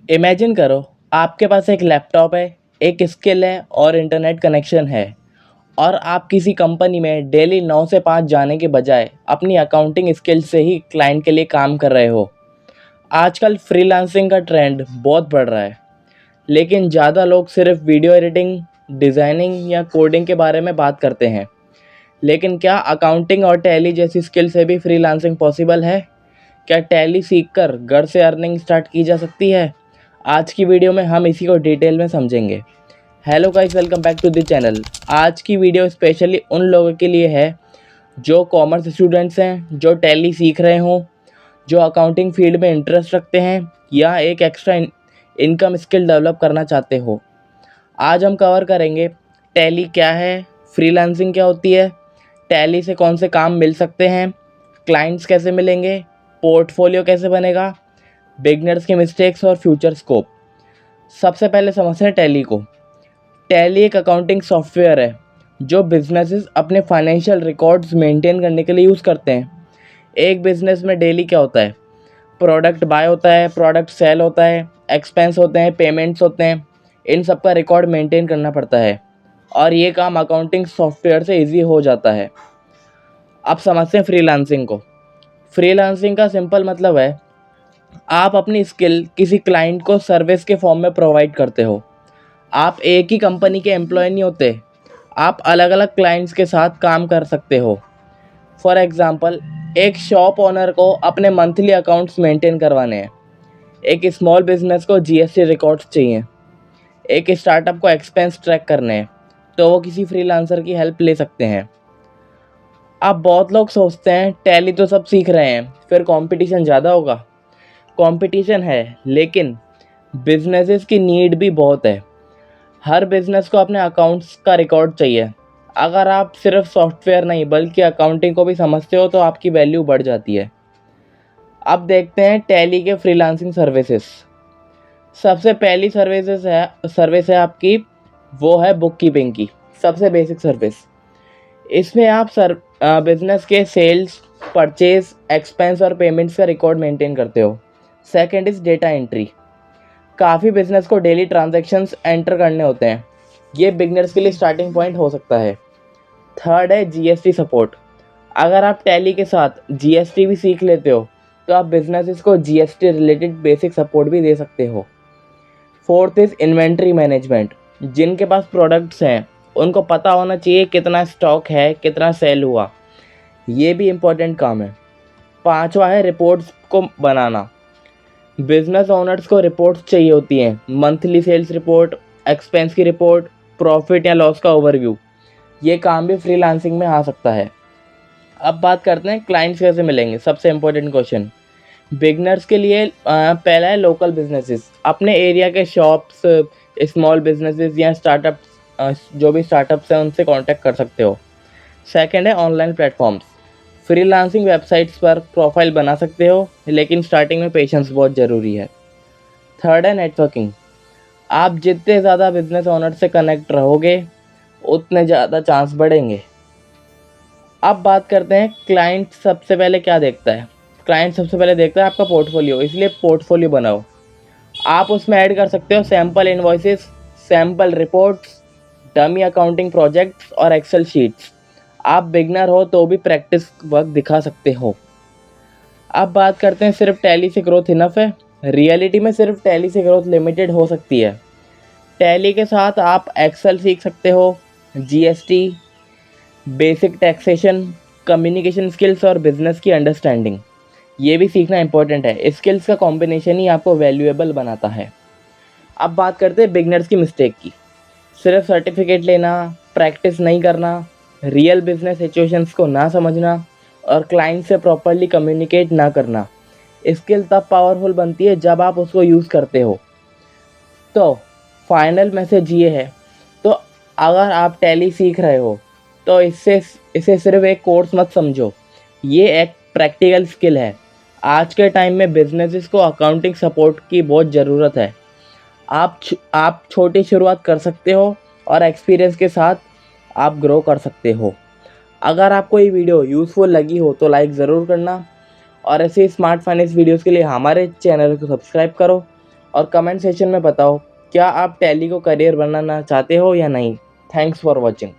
Imagine करो, आपके पास एक लैपटॉप है, एक स्किल है और इंटरनेट कनेक्शन है और आप किसी कंपनी में डेली 9 से 5 जाने के बजाय अपनी अकाउंटिंग स्किल से ही क्लाइंट के लिए काम कर रहे हो। आजकल फ्रीलांसिंग का ट्रेंड बहुत बढ़ रहा है, लेकिन ज़्यादा लोग सिर्फ वीडियो एडिटिंग, डिज़ाइनिंग या कोडिंग के बारे में बात करते हैं। लेकिन क्या अकाउंटिंग और टैली जैसी स्किल से भी फ्रीलांसिंग पॉसिबल है? क्या टैली सीखकर घर से अर्निंग स्टार्ट की जा सकती है? आज की वीडियो में हम इसी को डिटेल में समझेंगे। Hello guys, welcome back to the channel. आज की वीडियो स्पेशली उन लोगों के लिए है जो कॉमर्स स्टूडेंट्स हैं, जो टैली सीख रहे हों, जो अकाउंटिंग फील्ड में इंटरेस्ट रखते हैं या एक एक्स्ट्रा इनकम स्किल डेवलप करना चाहते हो। आज हम कवर करेंगे टैली क्या है, फ्रीलांसिंग क्या होती है, टैली से कौन से काम मिल सकते हैं, क्लाइंट्स कैसे मिलेंगे, पोर्टफोलियो कैसे बनेगा, बिगनर्स के मिस्टेक्स और फ्यूचर स्कोप। सबसे पहले समझते हैं टैली को। टैली एक अकाउंटिंग सॉफ्टवेयर है जो बिजनेसेस अपने फाइनेंशियल रिकॉर्ड्स मेंटेन करने के लिए यूज़ करते हैं। एक बिजनेस में डेली क्या होता है? प्रोडक्ट बाय होता है, प्रोडक्ट सेल होता है, एक्सपेंस होते हैं, पेमेंट्स होते हैं। इन सब का रिकॉर्ड मेंटेन करना पड़ता है और ये काम अकाउंटिंग सॉफ्टवेयर से इजी हो जाता है। अब समझते हैं फ्रीलांसिंग को। फ्रीलांसिंग का सिंपल मतलब है, आप अपनी स्किल किसी क्लाइंट को सर्विस के फॉर्म में प्रोवाइड करते हो। आप एक ही कंपनी के एम्प्लॉय नहीं होते, आप अलग अलग क्लाइंट्स के साथ काम कर सकते हो। फॉर एग्ज़ाम्पल, एक शॉप ओनर को अपने मंथली अकाउंट्स मेंटेन करवाने हैं, एक स्मॉल बिजनेस को जीएसटी रिकॉर्ड्स चाहिए, एक स्टार्टअप को एक्सपेंस ट्रैक करने हैं, तो वो किसी फ्रीलांसर की हेल्प ले सकते हैं। अब बहुत लोग सोचते हैं टैली तो सब सीख रहे हैं, फिर कंपटीशन ज़्यादा होगा। कंपटीशन है, लेकिन बिजनेसेस की नीड भी बहुत है। हर बिजनेस को अपने अकाउंट्स का रिकॉर्ड चाहिए। अगर आप सिर्फ सॉफ्टवेयर नहीं बल्कि अकाउंटिंग को भी समझते हो तो आपकी वैल्यू बढ़ जाती है। अब देखते हैं टैली के फ्रीलांसिंग सर्विसेज। सबसे पहली सर्विस है आपकी, वो है बुक कीपिंग की। सबसे बेसिक सर्विस। इसमें आप बिजनेस के सेल्स, परचेज, एक्सपेंस और पेमेंट्स का रिकॉर्ड मेंटेन करते हो। Second is data entry. काफ़ी बिजनेस को डेली ट्रांजैक्शंस एंटर करने होते हैं, ये बिगनर्स के लिए स्टार्टिंग पॉइंट हो सकता है। थर्ड है जीएसटी सपोर्ट। अगर आप टैली के साथ जीएसटी भी सीख लेते हो तो आप बिजनेसेस को जीएसटी रिलेटेड बेसिक सपोर्ट भी दे सकते हो। Fourth is inventory management. जिनके पास प्रोडक्ट्स हैं उनको पता होना चाहिए कितना स्टॉक है, कितना सेल हुआ, ये भी इम्पोर्टेंट काम है। पांचवा है रिपोर्ट्स को बनाना। बिजनेस ओनर्स को रिपोर्ट्स चाहिए होती हैं, मंथली सेल्स रिपोर्ट, एक्सपेंस की रिपोर्ट, प्रॉफिट या लॉस का ओवरव्यू। ये काम भी फ्रीलांसिंग में आ सकता है। अब बात करते हैं क्लाइंट्स कैसे मिलेंगे। सबसे इम्पोर्टेंट क्वेश्चन बिगनर्स के लिए पहला है लोकल बिजनेसेस। अपने एरिया के शॉप्स, स्मॉल बिजनेसेस या स्टार्टअप्स, जो भी स्टार्टअप्स हैं उनसे कांटेक्ट कर सकते हो। सेकंड है ऑनलाइन प्लेटफॉर्म्स। फ्रीलांसिंग वेबसाइट्स पर प्रोफाइल बना सकते हो, लेकिन स्टार्टिंग में पेशेंस बहुत ज़रूरी है। थर्ड है नेटवर्किंग। आप जितने ज़्यादा बिजनेस ओनर से कनेक्ट रहोगे उतने ज़्यादा चांस बढ़ेंगे। अब बात करते हैं क्लाइंट सबसे पहले क्या देखता है। क्लाइंट सबसे पहले देखता है आपका पोर्टफोलियो, इसलिए पोर्टफोलियो बनाओ। आप उसमें ऐड कर सकते हो sample invoices, sample reports, dummy accounting projects और एक्सेल शीट्स। आप बिगनर हो तो भी प्रैक्टिस वर्क दिखा सकते हो। अब बात करते हैं सिर्फ टैली से ग्रोथ इनफ है? रियलिटी में सिर्फ टैली से ग्रोथ लिमिटेड हो सकती है। टैली के साथ आप एक्सेल सीख सकते हो, GST, basic taxation, communication skills और बिजनेस की अंडरस्टैंडिंग, ये भी सीखना इंपॉर्टेंट है। स्किल्स का कॉम्बिनेशन ही आपको वैल्यूएबल बनाता है। अब बात करते हैं बिगनर्स की मिस्टेक की। सिर्फ सर्टिफिकेट लेना, प्रैक्टिस नहीं करना, रियल बिजनेस सिचुएशंस को ना समझना और क्लाइंट से प्रॉपरली कम्युनिकेट ना करना। स्किल तब पावरफुल बनती है जब आप उसको यूज़ करते हो। तो फाइनल मैसेज ये है, तो अगर आप टैली सीख रहे हो तो इसे सिर्फ एक कोर्स मत समझो, ये एक प्रैक्टिकल स्किल है। आज के टाइम में बिजनेसेस को अकाउंटिंग सपोर्ट की बहुत ज़रूरत है। आप छोटी शुरुआत कर सकते हो और एक्सपीरियंस के साथ आप ग्रो कर सकते हो। अगर आपको ये वीडियो यूज़फुल लगी हो तो लाइक ज़रूर करना और ऐसे स्मार्ट फाइनेंस वीडियोज़ के लिए हमारे चैनल को सब्सक्राइब करो और कमेंट सेक्शन में बताओ क्या आप टैली को करियर बनाना चाहते हो या नहीं। Thanks for watching.